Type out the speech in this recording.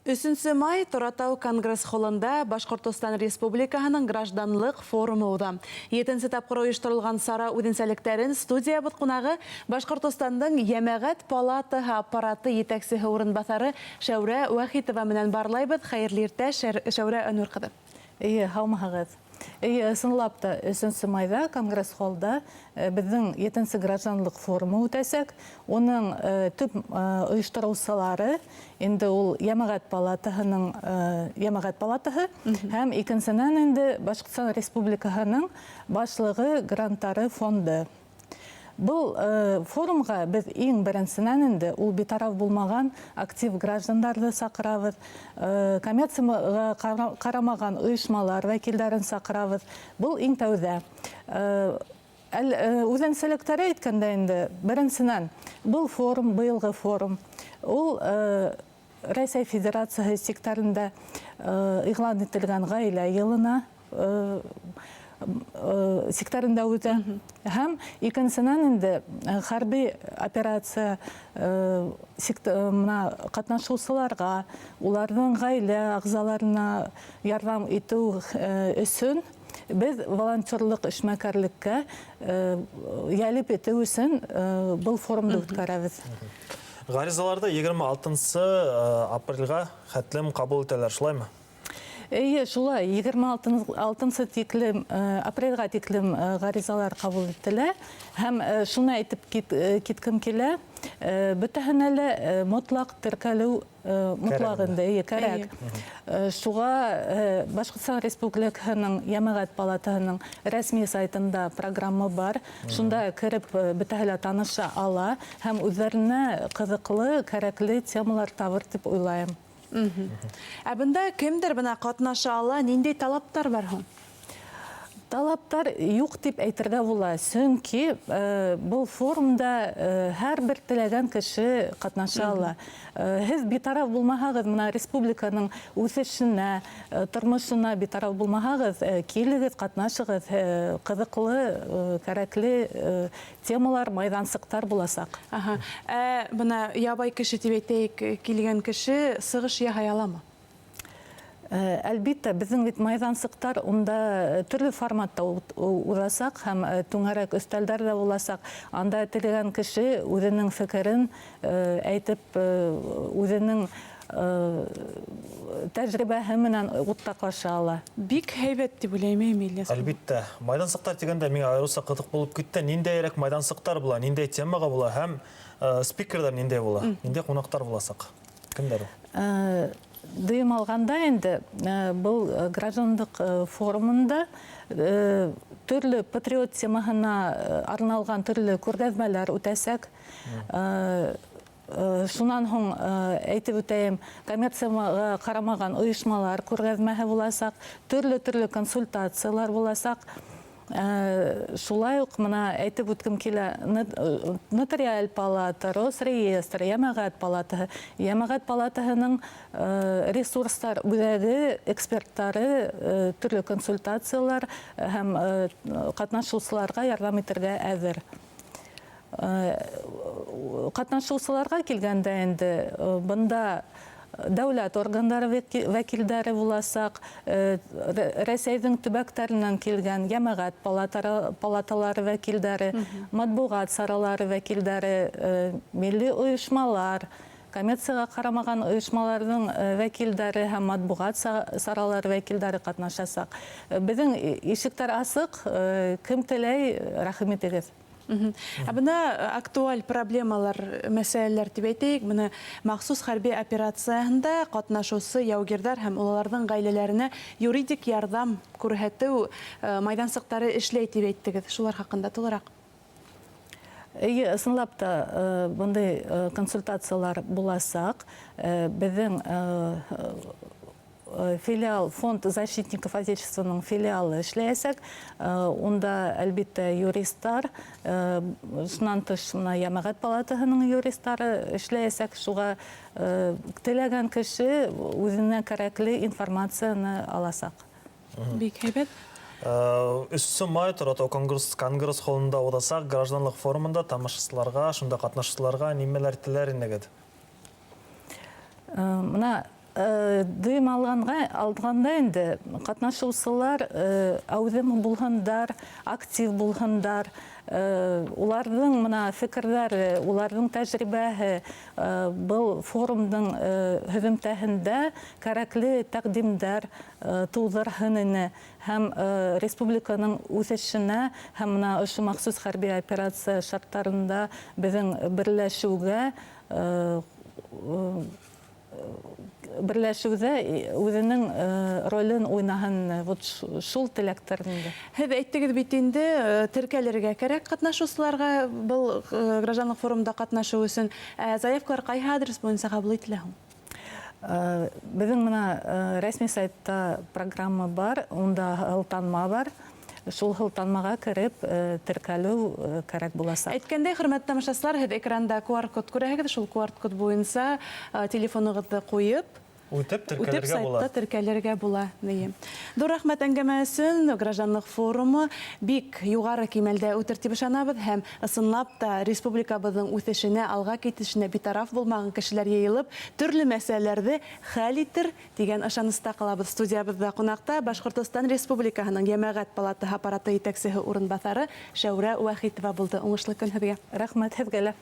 3 май Торатау Конгресс холлында Башкортостан Республикаһының гражданлык форумы уда. 7-нче тапкыр оештырылган Сара үденсәлектәрен студия кунагы Башкортостандың Ямагат палатаһы аппараты етәкчесе урынбасары Шәүрә Вахитова менән барлайбыз. Хәерле иртә, Шәүрә Әнүр кызы. Һаумыгыз. Сынлап та 3 майда Конгресс холлда безнең 7-нче гражданлык форумы үтәсәк. Оның төп оештыручылары инде ул Ямагат палатаһының Ямагат палатаһы һәм икенченнән инде Башкортстан Республикаһының башлыгы гранттары фонды. Бұл форумға біз ең біріншіден инде ул битараф булмаган актив граждандарды сакырабыз, коммерцияга карамаган оешмалар вәкилләрен сакырабыз. Бұл иң тәүдә. Үзенчәлектәре әйткәндә инде беренчедән бұл форум, быелгы форум, ул Россия Федерациясы секторында игълан ителгән гаилә елына секторында үтә. Һәм икенчедән инде хәрби операция катнашучыларга, уларның гаилә агзаларына ярдәм итү өчен без волонтерлык эшмәкәрлеккә ялеп итү өчен бұл форумды үткәрәбез. Гаризаларда 26 апрельгә хәтлем кабул ителәр, шулаймы? Шулай, 26 тиклем апрельгә тиклем гаризалар кабул ителә. Һәм шуны әйтеп киткем килә, бөтәһен әле мотлак теркәлү мутлагында кирәк. Шуга Башкортстан Республикаһының Ямагат палатаһының рәсми сайтында программа бар. Шунда кирип бөтәһе таныша ала һәм үзләренә кызыклы, кирәкле темалар табыр дип уйлайм. Бында кемдер бына катнаша ала, нинди талаптар бар һуң? Талаптар юк дип әйтергә була, чөнки бұл форумда һәрбер теләгән кеше катнаша ала. Һез битараф булмаһагыз, мына республиканың үсешенә, тормышына битараф булмаһагыз, килегез, катнашыгыз, кызыклы, кирәкле темалар, майдансыктар буласак. Бына ябай кеше дип әйтәйек, килгән кеше сыгыш яһай аламы? Әлбиттә, безнең бит майдансыктар унда төрле форматта узасак һәм түңәрәк өстәлдәр дә буласак. Анда теләгән кеше үзенең фикерен әйтеп, үзенең тәҗрибәһе менән уртаклаша ала. Бик һәйбәт дип уйлыйм, Илияс. Әлбиттә, майдансыктар дигәндә миңа айрылса кызык булып китте. Ниндәйрәк майдансыктар була, ниндәй темага була һәм спикерлар ниндәй була, ниндәй кунактар буласак? Кемдер ул? Дыйым алганда инде бұл граждандык форумында төрле патриот темаһына арналган төрле күргәзмәләр үтәсәк. Шуннан һуң әйтеп үтәем, коммерцияга карамаган оешмалар күргәзмәһе буласак, төрле консультациялар буласак. Шулай ук мына әйтеп үткем килә, нотариаль палата, Росреестр, Ямагат палатаһы. Ямагат палатаһының ресурслар үзәге экспертлары төрле консультациялар һәм катнашучыларга ярдәм итәргә әзер. Катнашучыларга килгәндә инде бында дәүләт органнары вәкилләре буласак, Рәсәйнең төбәкләреннән килгән Ямагат палаталары вәкилләре, матбугат саралары вәкилләре, милли оешмалар, коммерцияга карамаган оешмаларның вәкилләре һәм матбугат саралары вәкилләре катнашасак. Безнең ишектәр асык, кем теләй, рәхмәт итегез. Бына актуаль проблемалар, мәсьәләләр дип әйтәйек, бына махсус хәрби операциясында катнашучы яугирдар һәм уларның гаиләләренә юридик ярдәм күрсәтү майдансыктары эшләй дип әйттегез. Шулар хакында тулырак. Ысынлап та бундай консультациялар буласак, безнең филиал, фонд защитников Отечественного филиалы эшләсәк, унда әлбиттә юристлар, шуннан тыш Ямагат палатаһының юристлары эшләсәк, шуга теләгән кеше үзенә кирәкле информацияны аласак. Бик һәйбәт. 3 май Торатау Конгресс холлында удасак гражданлык форумында тамашачыларга, шунда катнашучыларга нимәләр теләр инегез? Мына Дүйім алдығанда енді қатнашушылар әудем болғандар, актив болғандар, олардың мына фикірлері, олардың тәжірибәһі бұл форумдың хөвімтәһендә кәрәкле тәқдимдәр тудырһыныны һәм республиканың үсешенә һәм мына ошо махсус хәрби операция шарттарында безнең берләшүдә үзенең ролен уйнаһын вот шул теләктәрендә. Һез әйттегез бит инде теркәләргә кирәк катнашучыларга был гражданлык форумда катнашу өчен заявкалар кайһы адрес буенча кабул ителә һуң? Безнең менә рәсми сайтта программа бар, онда һылтанма бар. Шул һылтанмага кереп теркәлү кирәк буласы. Әйткәндәй, хөрмәтле тамашачылар, һез экранда QR-код күрәһегез, шул QR-код буенча телефоныгызды куеп Үтеп сайтта теркәлергә теркәлергә була. Dur рәхмәт әңгәмә өчен. Гражданлык форумы бик югары кимәлдә үтер дип ышанабыз һәм ысынлап та республикабызның үсешенә, алга китешенә битараф булмаган кешеләр йыелып, төрле мәсьәләләрне хәл итер дигән ышаныста калабыз. Студиябызда кунакта Башкортстан Республикаһының Җәмәгать палатасы аппараты итәкчесе урынбасары Шәүрә Вахитова булды. Уңышлы көн һеҙгә. Рәхмәт һеҙгә лә.